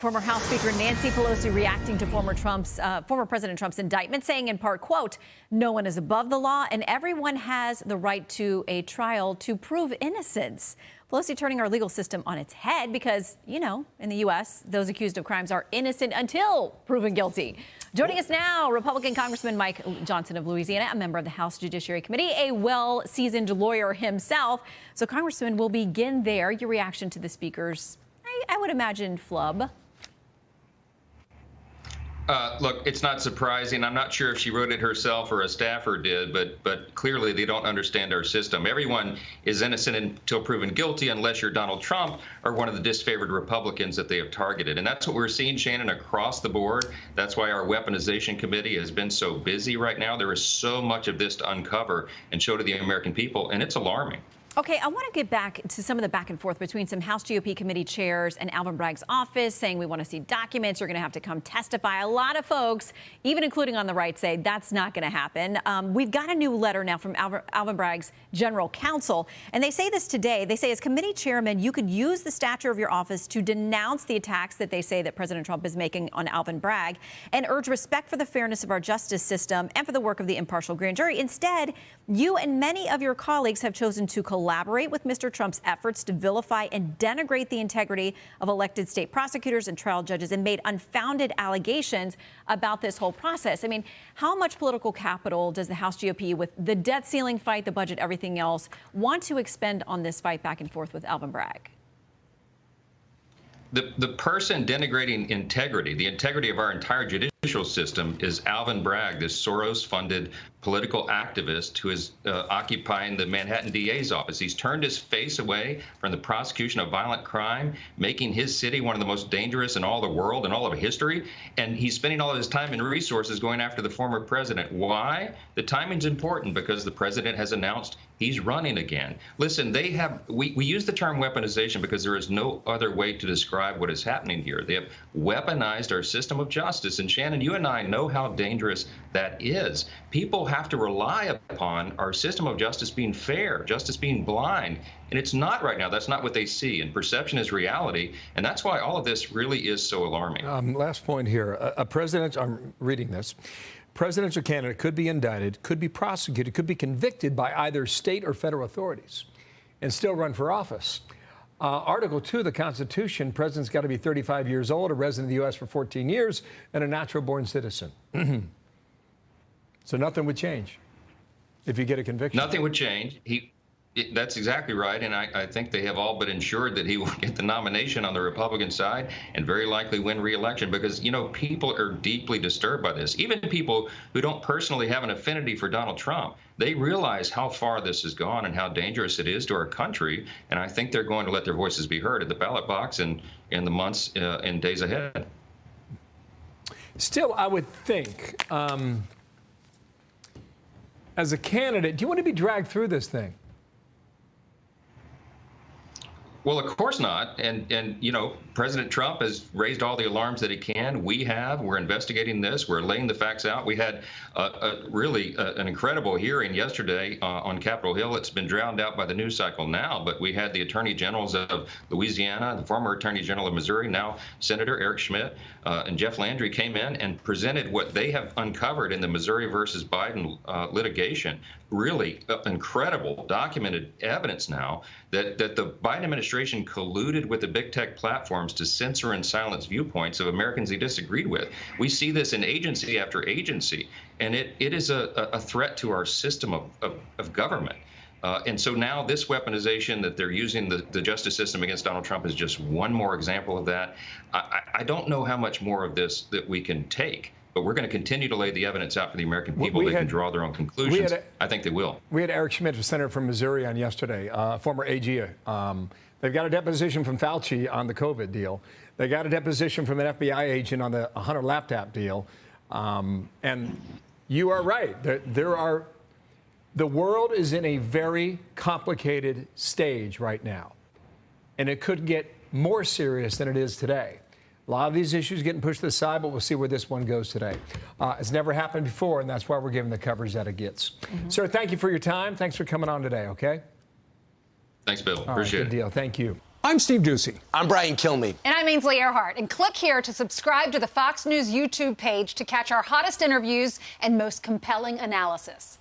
Former House Speaker Nancy Pelosi reacting to former President Trump's indictment, saying in part, quote, "No one is above the law and everyone has the right to a trial to prove innocence." Pelosi turning our legal system on its head because, you know, in the U.S., those accused of crimes are innocent until proven guilty. Joining us now, Republican Congressman Mike Johnson of Louisiana, a member of the House Judiciary Committee, a well-seasoned lawyer himself. So, Congressman, we'll begin there. Your reaction to the speaker's, I would imagine, flub. Look, it's not surprising. I'm not sure if she wrote it herself or a staffer did, but clearly they don't understand our system. Everyone is innocent until proven guilty unless you're Donald Trump or one of the disfavored Republicans that they have targeted. And that's what we're seeing, Shannon, across the board. That's why our weaponization committee has been so busy right now. There is so much of this to uncover and show to the American people, and it's alarming. Okay, I want to get back to some of the back and forth between some House GOP committee chairs and Alvin Bragg's office saying we want to see documents. You're going to have to come testify. A lot of folks, even including on the right, say that's not going to happen. We've got a new letter now from Alvin Bragg's general counsel, and they say this today. They say as committee chairman, you could use the stature of your office to denounce the attacks that they say that President Trump is making on Alvin Bragg and urge respect for the fairness of our justice system and for the work of the impartial grand jury. Instead, you and many of your colleagues have chosen to collaborate with Mr. Trump's efforts to vilify and denigrate the integrity of elected state prosecutors and trial judges and made unfounded allegations about this whole process. I mean, how much political capital does the House GOP, with the debt ceiling fight, the budget, everything else, want to expend on this fight back and forth with Alvin Bragg? The person denigrating integrity, the integrity of our entire judicial system, is Alvin Bragg, this Soros-funded political activist who is occupying the Manhattan DA's office. He's turned his face away from the prosecution of violent crime, making his city one of the most dangerous in all the world and all of history. And he's spending all of his time and resources going after the former president. Why? The timing's important because the president has announced he's running again. Listen, we use the term weaponization because there is no other way to describe what is happening here. They have weaponized our system of justice. And Shannon, you and I know how dangerous that is. People have to rely upon our system of justice being fair, justice being blind. And it's not right now. That's not what they see. And perception is reality. And that's why all of this really is so alarming. Last point here. A president, I'm reading this, presidential candidate could be indicted, could be prosecuted, could be convicted by either state or federal authorities and still run for office. Article 2 of the Constitution, president's got to be 35 years old, a resident of the U.S. for 14 years, and a natural-born citizen. So nothing would change if you get a conviction. Nothing would change. That's exactly right, and I think they have all but ensured that he will get the nomination on the Republican side and very likely win re-election because, you know, people are deeply disturbed by this. Even people who don't personally have an affinity for Donald Trump, they realize how far this has gone and how dangerous it is to our country, and I think they're going to let their voices be heard at the ballot box and in the months and days ahead. Still, I would think, as a candidate, do you want to be dragged through this thing? Well, of course not. And you know, President Trump has raised all the alarms that he can. We're investigating this. We're laying the facts out. We had really an incredible hearing yesterday on Capitol Hill. It's been drowned out by the news cycle now, but we had the attorney generals of Louisiana, the former attorney general of Missouri, now Senator Eric Schmitt, and Jeff Landry came in and presented what they have uncovered in the Missouri versus Biden litigation. Really incredible documented evidence now that the Biden administration colluded with the big tech platforms to censor and silence viewpoints of Americans he disagreed with. We see this in agency after agency, and it is a threat to our system of government. And so now this weaponization that they're using the justice system against Donald Trump is just one more example of that. I don't know how much more of this that we can take. But we're going to continue to lay the evidence out for the American people. They can draw their own conclusions. I think they will. We had Eric Schmitt, the senator from Missouri, on yesterday, former AG. They've got a deposition from Fauci on the COVID deal. They got a deposition from an FBI agent on the Hunter laptop deal. And you are right. The world is in a very complicated stage right now. And it could get more serious than it is today. A lot of these issues getting pushed to the side, but we'll see where this one goes today. It's never happened before, and that's why we're giving the coverage that it gets. Sir, thank you for your time. Thanks for coming on today, okay? Thanks, Bill. All Appreciate right, it. good deal. Thank you. I'm Steve Ducey. I'm Brian Kilmeade. And I'm Ainsley Earhart. And click here to subscribe to the Fox News YouTube page to catch our hottest interviews and most compelling analysis.